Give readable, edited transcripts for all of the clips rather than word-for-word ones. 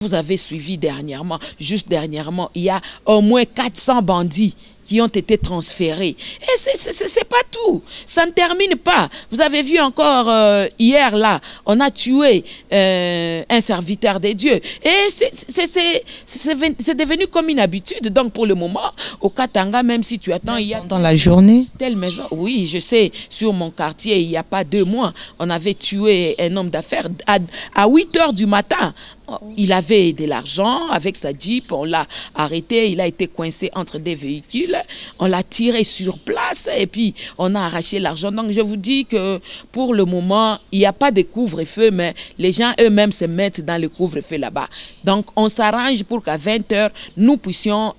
Vous avez suivi dernièrement, juste dernièrement, il y a au moins 400 bandits qui ont été transférés. Et c'est pas tout. Ça ne termine pas. Vous avez vu encore hier, là, on a tué un serviteur des dieux. Et c'est devenu comme une habitude. Donc, pour le moment, au Katanga, même si tu attends, il y a... Dans la journée? Telle maison. Oui, je sais, sur mon quartier, il n'y a pas 2 mois, on avait tué un homme d'affaires à 8 h du matin. Il avait de l'argent avec sa Jeep, on l'a arrêté, il a été coincé entre des véhicules, on l'a tiré sur place et puis on a arraché l'argent. Donc je vous dis que pour le moment, il n'y a pas de couvre-feu, mais les gens eux-mêmes se mettent dans le couvre-feu là-bas. Donc on s'arrange pour qu'à 20 h, nous puissions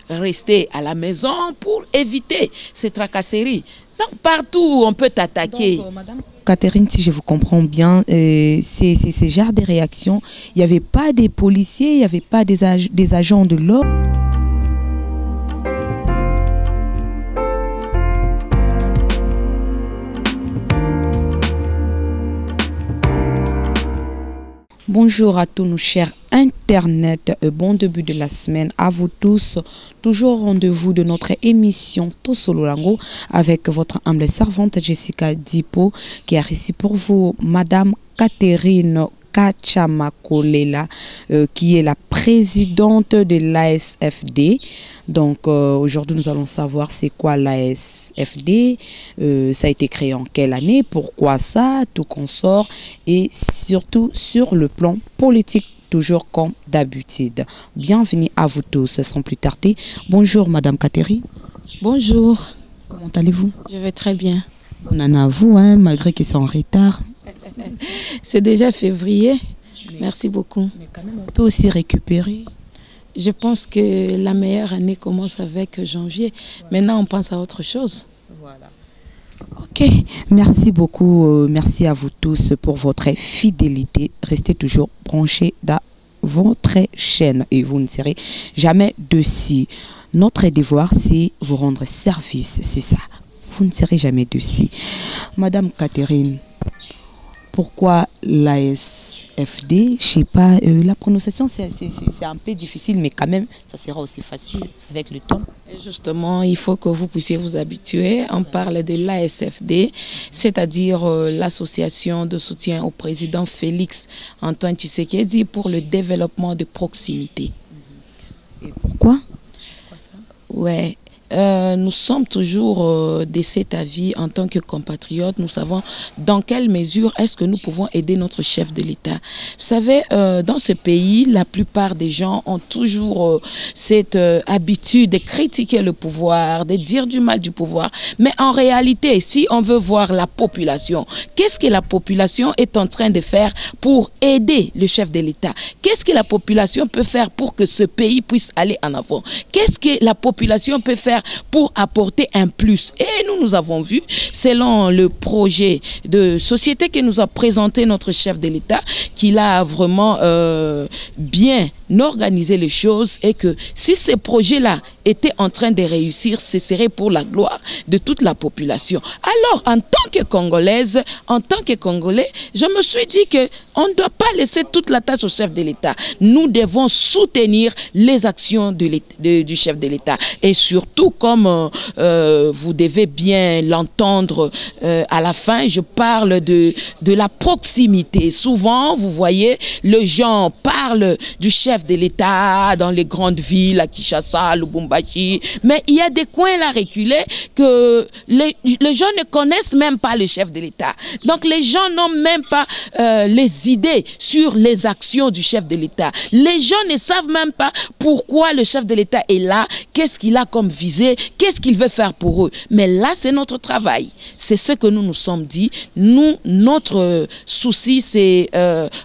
rester à la maison pour éviter ces tracasseries. Donc partout on peut t'attaquer. Madame Catherine, si je vous comprends bien, c'est genre de réactions. Il n'y avait pas des policiers, il n'y avait pas des agents de l'ordre. Bonjour à tous nos chers Internet, bon début de la semaine à vous tous. Toujours au rendez-vous de notre émission Tosololango avec votre humble servante Jessica Dipo qui a reçu pour vous Madame Catherine Kachamakolela qui est la présidente de l'ASFD. Donc aujourd'hui nous allons savoir c'est quoi l'ASFD, ça a été créé en quelle année, pourquoi ça, tout consort et surtout sur le plan politique. Toujours comme d'habitude. Bienvenue à vous tous, sans plus tarder. Bonjour Madame Catherine. Bonjour. Comment allez-vous? Je vais très bien. Bonne année à vous, hein, malgré qu'ils sont en retard. C'est déjà février. Merci beaucoup. Mais quand même, on peut aussi récupérer. Je pense que la meilleure année commence avec janvier. Maintenant, on pense à autre chose. Voilà. Ok, merci beaucoup. Merci à vous tous pour votre fidélité. Restez toujours branchés dans votre chaîne et vous ne serez jamais dessus. Notre devoir, c'est vous rendre service. C'est ça. Vous ne serez jamais dessus. Madame Catherine, pourquoi l'ASFD? Je sais pas, la prononciation c'est un peu difficile, mais quand même ça sera aussi facile avec le temps. Et justement, il faut que vous puissiez vous habituer. On parle de l'ASFD, c'est-à-dire l'association de soutien au président Félix Antoine Tshisekedi pour le développement de proximité. Et pourquoi? Ouais. Nous sommes toujours de cet avis en tant que compatriotes. Nous savons dans quelle mesure est-ce que nous pouvons aider notre chef de l'État. Vous savez, dans ce pays, la plupart des gens ont toujours cette habitude de critiquer le pouvoir, de dire du mal du pouvoir. Mais en réalité, si on veut voir la population, qu'est-ce que la population est en train de faire pour aider le chef de l'État? Qu'est-ce que la population peut faire pour que ce pays puisse aller en avant? Qu'est-ce que la population peut faire pour apporter un plus? Et nous avons vu, selon le projet de société que nous a présenté notre chef de l'État, qu'il a vraiment bien organisé les choses et que si ces projets-là étaient en train de réussir, ce serait pour la gloire de toute la population. Alors, en tant que Congolaise, en tant que Congolais, je me suis dit qu'on ne doit pas laisser toute la tâche au chef de l'État. Nous devons soutenir les actions du chef de l'État. Et surtout, comme vous devez bien l'entendre à la fin, je parle de la proximité. Souvent, vous voyez, les gens parlent du chef de l'État dans les grandes villes, à Kinshasa, Lubumbashi, mais il y a des coins là reculés que les gens ne connaissent même pas le chef de l'État. Donc les gens n'ont même pas les idées sur les actions du chef de l'État. Les gens ne savent même pas pourquoi le chef de l'État est là, qu'est-ce qu'il a comme visée, qu'est-ce qu'il veut faire pour eux. Mais là, c'est notre travail. C'est ce que nous nous sommes dit. Nous, notre souci, c'est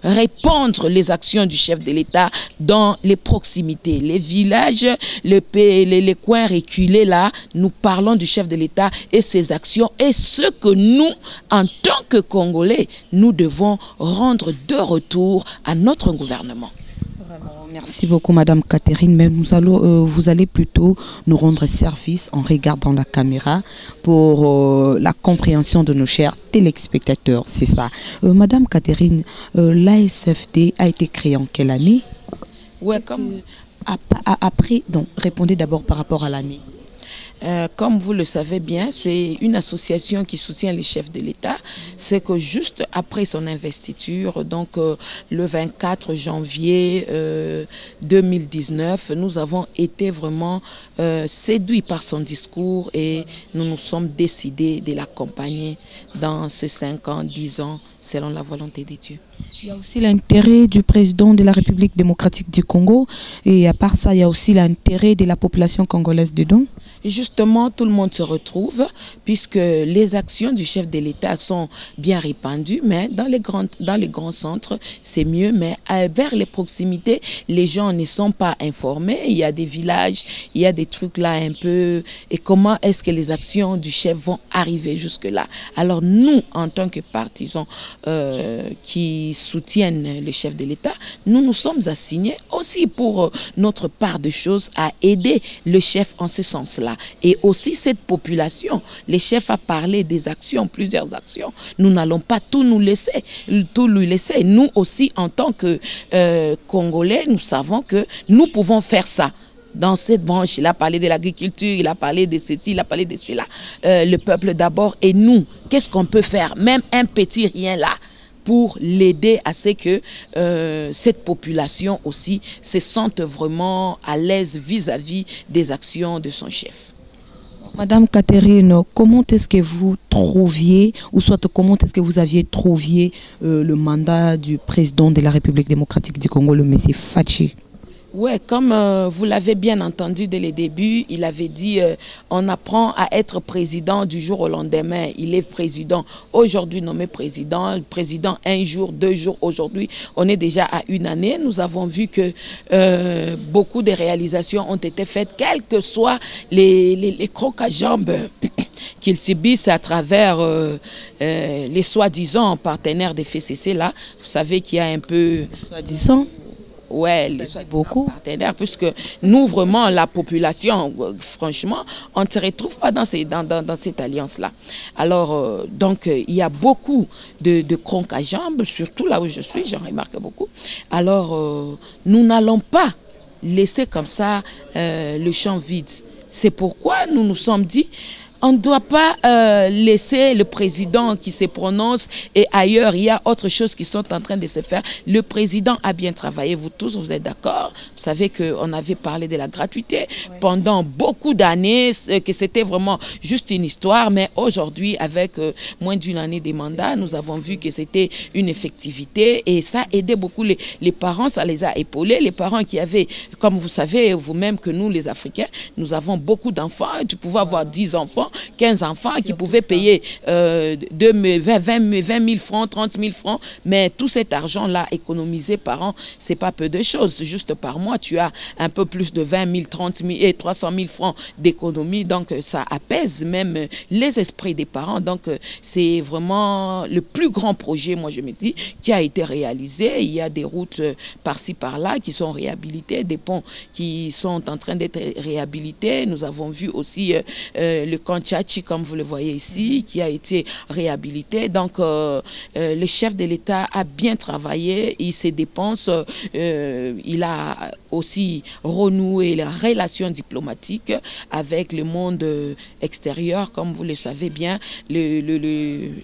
répandre les actions du chef de l'État dans les proximités, les villages, les coins reculés là. Nous parlons du chef de l'État et ses actions et ce que nous, en tant que Congolais, nous devons rendre de retour à notre gouvernement. Vraiment, merci beaucoup, Madame Catherine. Mais vous allez plutôt nous rendre service en regardant la caméra pour la compréhension de nos chers téléspectateurs. C'est ça. Madame Catherine, l'ASFD a été créée en quelle année? Ouais, comme... Après, donc, répondez d'abord par rapport à l'année. Comme vous le savez bien, c'est une association qui soutient les chefs de l'État. C'est que juste après son investiture, donc le 24 janvier 2019, nous avons été vraiment séduits par son discours et nous nous sommes décidés de l'accompagner dans ces 5 ans, 10 ans, selon la volonté de Dieu. Il y a aussi l'intérêt du président de la République démocratique du Congo et à part ça, il y a aussi l'intérêt de la population congolaise dedans. Et justement, tout le monde se retrouve puisque les actions du chef de l'État sont bien répandues, mais dans les grands centres, c'est mieux, mais vers les proximités, les gens ne sont pas informés. Il y a des villages, il y a des trucs là un peu. Et comment est-ce que les actions du chef vont arriver jusque-là? Alors nous, en tant que partisans qui soutiennent le chef de l'État, nous sommes assignés aussi pour notre part de choses à aider le chef en ce sens-là. Et aussi cette population, le chef a parlé des actions, plusieurs actions. Nous n'allons pas tout lui laisser. Nous aussi, en tant que Congolais, nous savons que nous pouvons faire ça. Dans cette branche, il a parlé de l'agriculture, il a parlé de ceci, il a parlé de cela. Le peuple d'abord et nous, qu'est-ce qu'on peut faire? Même un petit rien là, pour l'aider à ce que cette population aussi se sente vraiment à l'aise vis-à-vis des actions de son chef. Madame Catherine, comment est-ce que vous trouviez, ou soit comment est-ce que vous aviez trouvé le mandat du président de la République démocratique du Congo, le monsieur Fachi? Oui, comme vous l'avez bien entendu dès le début, il avait dit on apprend à être président du jour au lendemain. Il est président, aujourd'hui nommé président, président un jour, 2 jours, aujourd'hui. On est déjà à 1 année. Nous avons vu que beaucoup de réalisations ont été faites, quels que soient les crocs à jambes qu'ils subissent à travers les soi-disant partenaires des FCC là. Vous savez qu'il y a un peu... Soi-disant? Ouais, les beaucoup partenaires, puisque nous, vraiment, la population, franchement, on ne se retrouve pas dans cette alliance-là. Alors, donc, il y a beaucoup de crocs à jambes, surtout là où je suis, j'en remarque beaucoup. Alors, nous n'allons pas laisser comme ça le champ vide. C'est pourquoi nous nous sommes dit... On ne doit pas laisser le président qui se prononce et ailleurs, il y a autre chose qui sont en train de se faire. Le président a bien travaillé, vous tous, vous êtes d'accord? Vous savez qu'on avait parlé de la gratuité pendant beaucoup d'années, que c'était vraiment juste une histoire, mais aujourd'hui, avec moins d'1 année de mandat, nous avons vu que c'était une effectivité et ça a aidé beaucoup les parents, ça les a épaulés. Les parents qui avaient, comme vous savez vous-même que nous, les Africains, nous avons beaucoup d'enfants, tu pouvais avoir 10 enfants, 15 enfants qui pouvaient payer 20 000 francs, 30 000 francs, mais tout cet argent-là économisé par an, c'est pas peu de choses. Juste par mois, tu as un peu plus de 20 000, 30 000 et 300 000 francs d'économie, donc ça apaise même les esprits des parents. Donc c'est vraiment le plus grand projet, moi je me dis, qui a été réalisé. Il y a des routes par-ci par-là qui sont réhabilitées, des ponts qui sont en train d'être réhabilités. Nous avons vu aussi le camp Tchachi, comme vous le voyez ici, qui a été réhabilité. Donc, le chef de l'État a bien travaillé, il se dépense, il a aussi renoué les relations diplomatiques avec le monde extérieur. Comme vous le savez bien,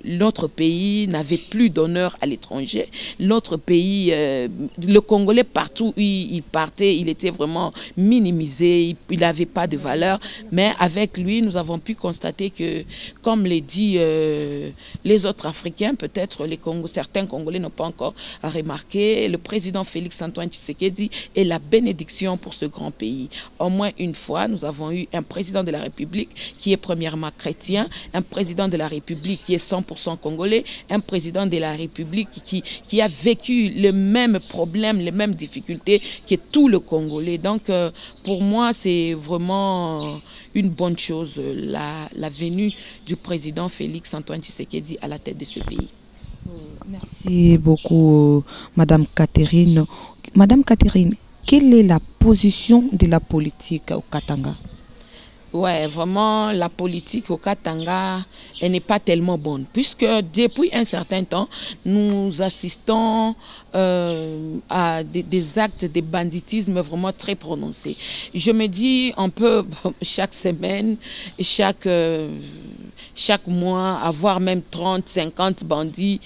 notre pays n'avait plus d'honneur à l'étranger. Notre pays, le Congolais, partout où il partait, il était vraiment minimisé, il n'avait pas de valeur. Mais avec lui, nous avons pu constater que, comme l'a dit les autres Africains, peut-être certains Congolais n'ont pas encore remarqué, le président Félix Antoine Tshisekedi est la bénédiction pour ce grand pays. Au moins une fois, nous avons eu un président de la République qui est premièrement chrétien, un président de la République qui est 100% congolais, un président de la République qui a vécu les mêmes problèmes, les mêmes difficultés que tout le Congolais. Donc, pour moi, c'est vraiment une bonne chose, la venue du président Félix Antoine Tshisekedi à la tête de ce pays. Merci beaucoup, Madame Catherine. Madame Catherine, quelle est la position de la politique au Katanga? Ouais, vraiment, la politique au Katanga, elle n'est pas tellement bonne, puisque depuis un certain temps, nous assistons à des actes de banditisme vraiment très prononcés. Je me dis, on peut chaque semaine, chaque mois, avoir même 30, 50 bandits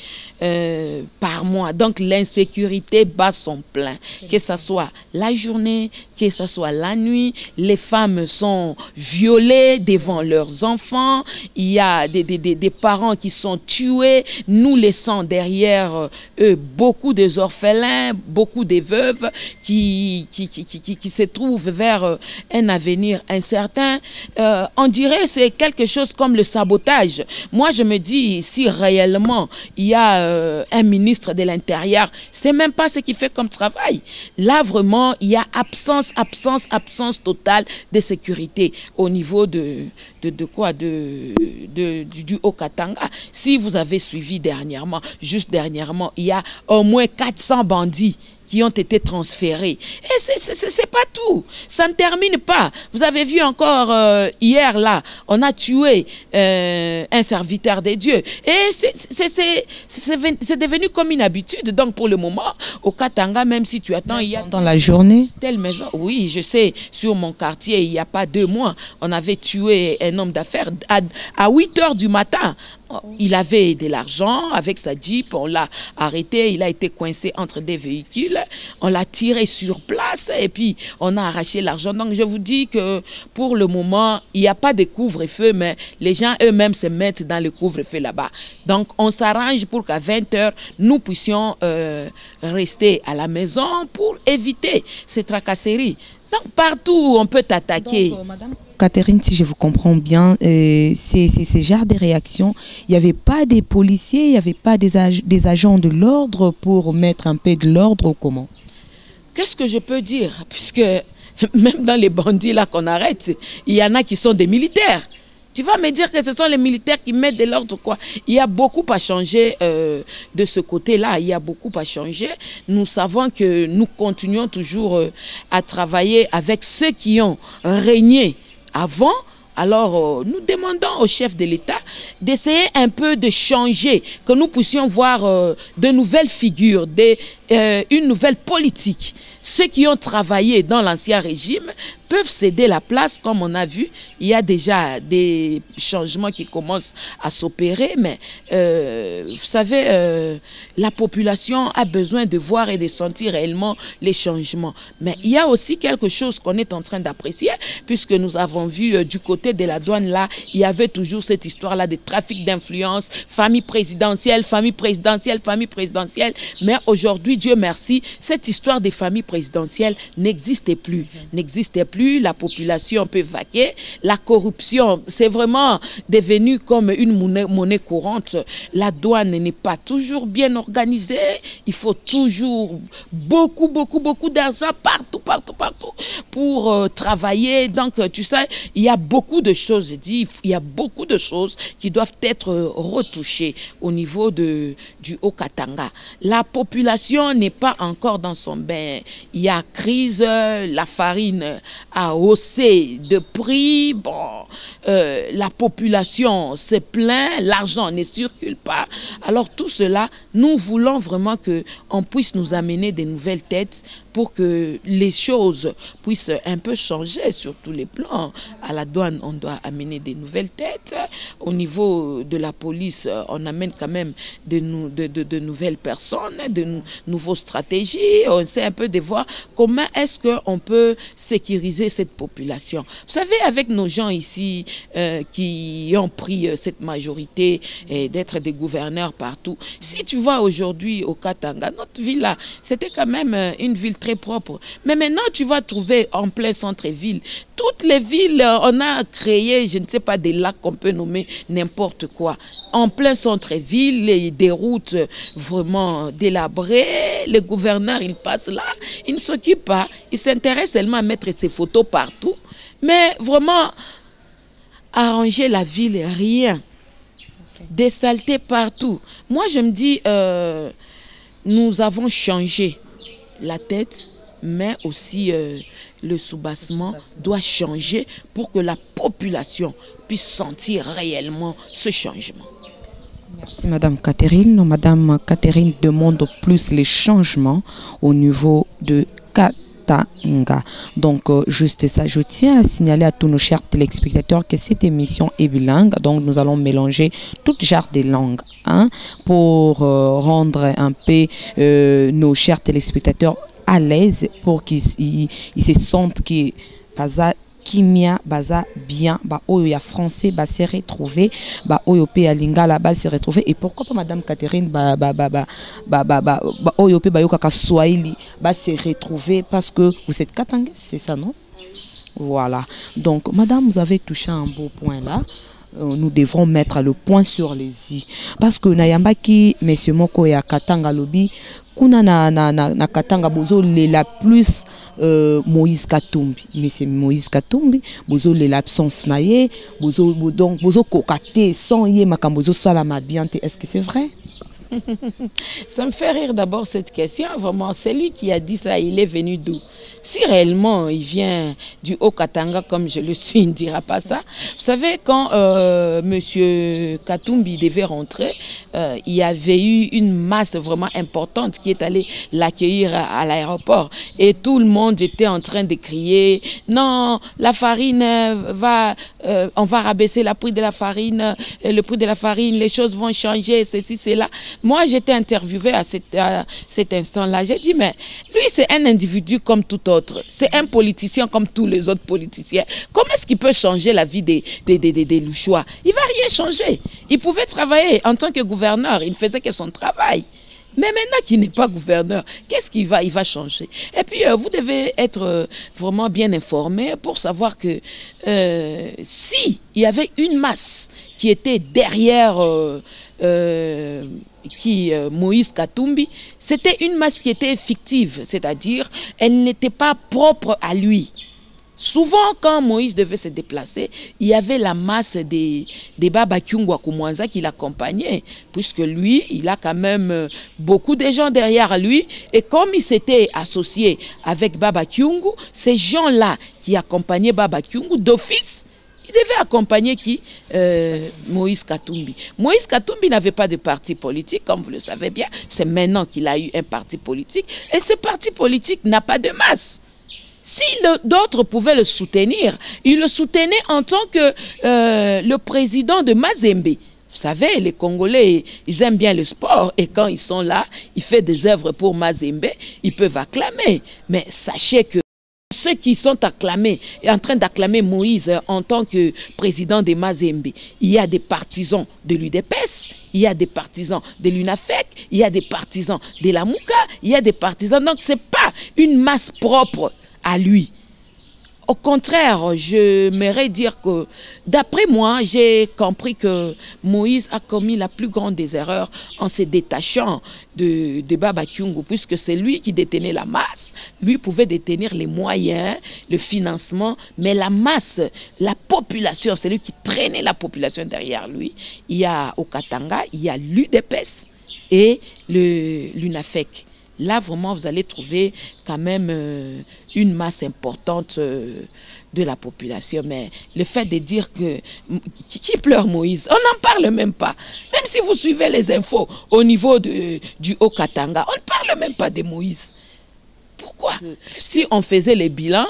par mois. Donc l'insécurité bat son plein, que ce soit la journée, que ce soit la nuit. Les femmes sont violées devant leurs enfants. Il y a des parents qui sont tués, nous laissons derrière eux beaucoup des orphelins, beaucoup des veuves qui se trouvent vers un avenir incertain. On dirait que c'est quelque chose comme le sabotage. Moi, je me dis, si réellement il y a un ministre de l'Intérieur, c'est même pas ce qu'il fait comme travail. Là, vraiment, il y a absence totale de sécurité au niveau du Haut-Katanga. Si vous avez suivi juste dernièrement, il y a au moins 400 bandits qui ont été transférés. Et c'est pas tout. Ça ne termine pas. Vous avez vu encore hier, là, on a tué un serviteur de Dieu. Et c'est devenu comme une habitude. Donc, pour le moment, au Katanga, même si tu attends, il y a... Dans la journée? Telle maison. Oui, je sais, sur mon quartier, il n'y a pas 2 mois, on avait tué un homme d'affaires à 8 h du matin. Il avait de l'argent avec sa Jeep, on l'a arrêté, il a été coincé entre des véhicules, on l'a tiré sur place et puis on a arraché l'argent. Donc je vous dis que pour le moment, il n'y a pas de couvre-feu, mais les gens eux-mêmes se mettent dans le couvre-feu là-bas. Donc on s'arrange pour qu'à 20 h, nous puissions rester à la maison pour éviter ces tracasseries. Donc partout, on peut t'attaquer. Madame Catherine, si je vous comprends bien, c'est ce genre de réaction. Il n'y avait pas des policiers, il n'y avait pas des agents de l'ordre pour mettre un peu de l'ordre ou comment? Qu'est-ce que je peux dire? Puisque même dans les bandits là qu'on arrête, il y en a qui sont des militaires. Tu vas me dire que ce sont les militaires qui mettent de l'ordre, quoi. Il y a beaucoup à changer de ce côté-là. Il y a beaucoup à changer. Nous savons que nous continuons toujours à travailler avec ceux qui ont régné avant. Alors, nous demandons au chef de l'État d'essayer un peu de changer, que nous puissions voir de nouvelles figures, une nouvelle politique. Ceux qui ont travaillé dans l'ancien régime peuvent céder la place, comme on a vu. Il y a déjà des changements qui commencent à s'opérer, mais vous savez, la population a besoin de voir et de sentir réellement les changements. Mais il y a aussi quelque chose qu'on est en train d'apprécier, puisque nous avons vu du côté de la douane, là, il y avait toujours cette histoire-là de trafic d'influence, famille présidentielle, famille présidentielle, famille présidentielle. Mais aujourd'hui, Dieu merci, cette histoire des familles présidentielles n'existait plus. N'existait plus, la population peut vaquer. La corruption, c'est vraiment devenu comme une monnaie courante. La douane n'est pas toujours bien organisée. Il faut toujours beaucoup d'argent partout pour travailler. Donc, tu sais, il y a beaucoup de choses, je dis, il y a beaucoup de choses qui doivent être retouchées au niveau du Haut-Katanga. La population n'est pas encore dans son bain. Il y a crise, la farine a haussé de prix, bon, la population se plaint, l'argent ne circule pas. Alors tout cela, nous voulons vraiment qu'on puisse nous amener des nouvelles têtes pour que les choses puissent un peu changer sur tous les plans. À la douane, on doit amener des nouvelles têtes. Au niveau de la police, on amène quand même de nouvelles personnes, de nouveaux stratégies. On essaie un peu de voir comment est-ce qu'on peut sécuriser cette population. Vous savez, avec nos gens ici qui ont pris cette majorité d'être des gouverneurs partout, si tu vois aujourd'hui au Katanga, notre ville là, c'était quand même une ville très propre. Mais maintenant, tu vas trouver en plein centre-ville, toutes les villes, on a créé, je ne sais pas, des lacs qu'on peut nommer n'importe quoi. En plein centre-ville, des routes vraiment délabrées, les gouverneurs, ils passent là, ils ne s'occupent pas, ils s'intéressent seulement à mettre ces photos partout, mais vraiment, arranger la ville, rien. Des saletés partout. Moi, je me dis, nous avons changé la tête, mais aussi le soubassement doit changer pour que la population puisse sentir réellement ce changement. Merci Madame Catherine. Madame Catherine demande plus les changements au niveau de Katanga. Donc juste ça, je tiens à signaler à tous nos chers téléspectateurs que cette émission est bilingue. Donc nous allons mélanger toutes genres de langues pour rendre un peu nos chers téléspectateurs à l'aise pour qu'ils se sentent que kimia baza bien ba oyo ya français ba se retrouver ba oyo pe ya lingala ba se retrouver et pourquoi pas madame Catherine ba oyo pe ba yoka swahili ba se retrouver parce que vous êtes katangais, c'est ça non? Voilà. Donc madame, vous avez touché un beau point là. Nous devrons mettre le point sur les i parce que nayambaki monsieur moko ya Katanga lobi kuna na Katanga bozo la plus Moïse Katumbi, mais c'est Moïse Katumbi bozo l'absence naie bozo donc bozo kokate sans yé makambozo salama bien, est-ce que c'est vrai? Ça me fait rire d'abord cette question, vraiment, c'est lui qui a dit ça, il est venu d'où? Si réellement il vient du Haut-Katanga comme je le suis, il ne dira pas ça. Vous savez, quand monsieur Katumbi devait rentrer, il y avait eu une masse vraiment importante qui est allée l'accueillir à l'aéroport. Et tout le monde était en train de crier, non, la farine va, on va rabaisser le prix de la farine, les choses vont changer, ceci, cela. Moi, j'étais interviewée à cet instant-là. J'ai dit, mais lui, c'est un individu comme tout autre. C'est un politicien comme tous les autres politiciens. Comment est-ce qu'il peut changer la vie des Louchois? Il ne va rien changer. Il pouvait travailler en tant que gouverneur. Il ne faisait que son travail. Mais maintenant qu'il n'est pas gouverneur, qu'est-ce qu'il va? Il va changer. Et puis, vous devez être vraiment bien informé pour savoir que si il y avait une masse qui était derrière Moïse Katumbi, c'était une masse qui était fictive, c'est-à-dire elle n'était pas propre à lui. Souvent, quand Moïse devait se déplacer, il y avait la masse des Baba Kyungu Akumwanza qui l'accompagnait, puisque lui, il a quand même beaucoup de gens derrière lui. Et comme il s'était associé avec Baba Kyungu, ces gens-là qui accompagnaient Baba Kyungu d'office, il devait accompagner qui? Moïse Katumbi. Moïse Katumbi n'avait pas de parti politique, comme vous le savez bien. C'est maintenant qu'il a eu un parti politique. Et ce parti politique n'a pas de masse. Si d'autres pouvaient le soutenir, il le soutenait en tant que le président de Mazembe. Vous savez, les Congolais, ils aiment bien le sport. Et quand ils sont là, ils font des œuvres pour Mazembe, ils peuvent acclamer. Mais sachez que ceux qui sont acclamés, en train d'acclamer Moïse en tant que président de Mazembe, il y a des partisans de l'UDPS, il y a des partisans de l'UNAFEC, il y a des partisans de la Mouka, il y a des partisans. Donc, ce n'est pas une masse propre à lui. Au contraire, je m'aimerais dire que, d'après moi, j'ai compris que Moïse a commis la plus grande des erreurs en se détachant de Baba Kyungu, puisque c'est lui qui détenait la masse. Lui pouvait détenir les moyens, le financement, mais la masse, la population, c'est lui qui traînait la population derrière lui. Il y a au Katanga, il y a l'UDPS et l'UNAFEC. Là, vraiment, vous allez trouver quand même une masse importante de la population. Mais le fait de dire que... Qui pleure Moïse? On n'en parle même pas. Même si vous suivez les infos au niveau du Haut-Katanga, on ne parle même pas de Moïse. Pourquoi? Si on faisait les bilans,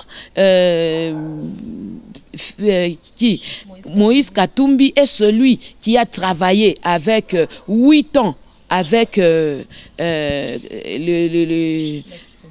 Moïse Katumbi est celui qui a travaillé avec 8 ans avec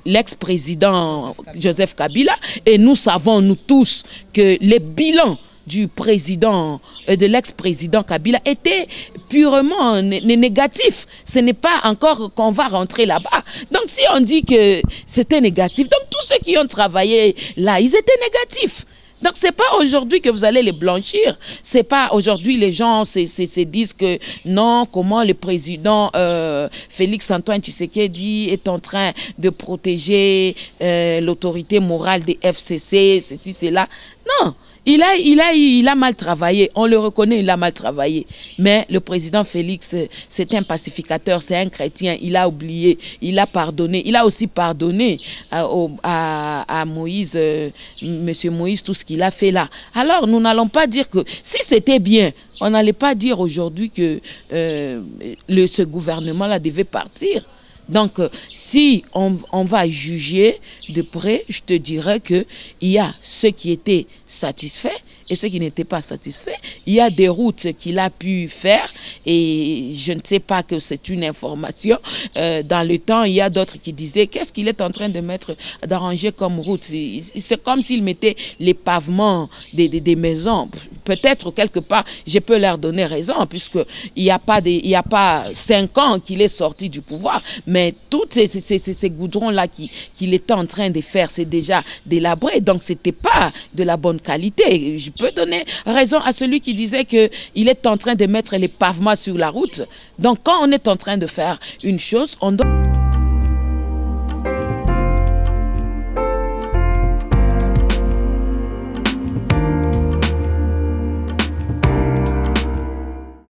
l'ex-président Joseph Kabila, et nous savons, nous tous, que les bilans du président, de l'ex-président Kabila était purement négatif. Ce n'est pas encore qu'on va rentrer là-bas. Donc si on dit que c'était négatif, donc tous ceux qui ont travaillé là, ils étaient négatifs. Donc, ce n'est pas aujourd'hui que vous allez les blanchir. Ce n'est pas aujourd'hui les gens se disent que non, comment le président Félix-Antoine Tshisekedi est en train de protéger l'autorité morale des FCC, ceci, cela. Non, Il a mal travaillé, on le reconnaît, il a mal travaillé. Mais le président Félix, c'est un pacificateur, c'est un chrétien, il a oublié, il a pardonné. Il a aussi pardonné à Moïse, Monsieur Moïse, tout ce qu'il a fait là. Alors, nous n'allons pas dire que si c'était bien, on n'allait pas dire aujourd'hui que ce gouvernement-là devait partir. Donc, si on va juger de près, je te dirais qu'il y a ceux qui étaient satisfaits et ceux qui n'étaient pas satisfaits. Il y a des routes qu'il a pu faire et je ne sais pas que c'est une information. Dans le temps, il y a d'autres qui disaient qu'est-ce qu'il est en train de mettre, d'arranger comme route. C'est comme s'il mettait les pavements des maisons. Peut-être quelque part, je peux leur donner raison puisqu'il n'y a pas 5 ans qu'il est sorti du pouvoir. Mais tous ces goudrons-là qu'il était en train de faire, c'est déjà délabré. Donc, ce n'était pas de la bonne qualité. Je peux donner raison à celui qui disait qu'il est en train de mettre les pavements sur la route. Donc, quand on est en train de faire une chose, on doit...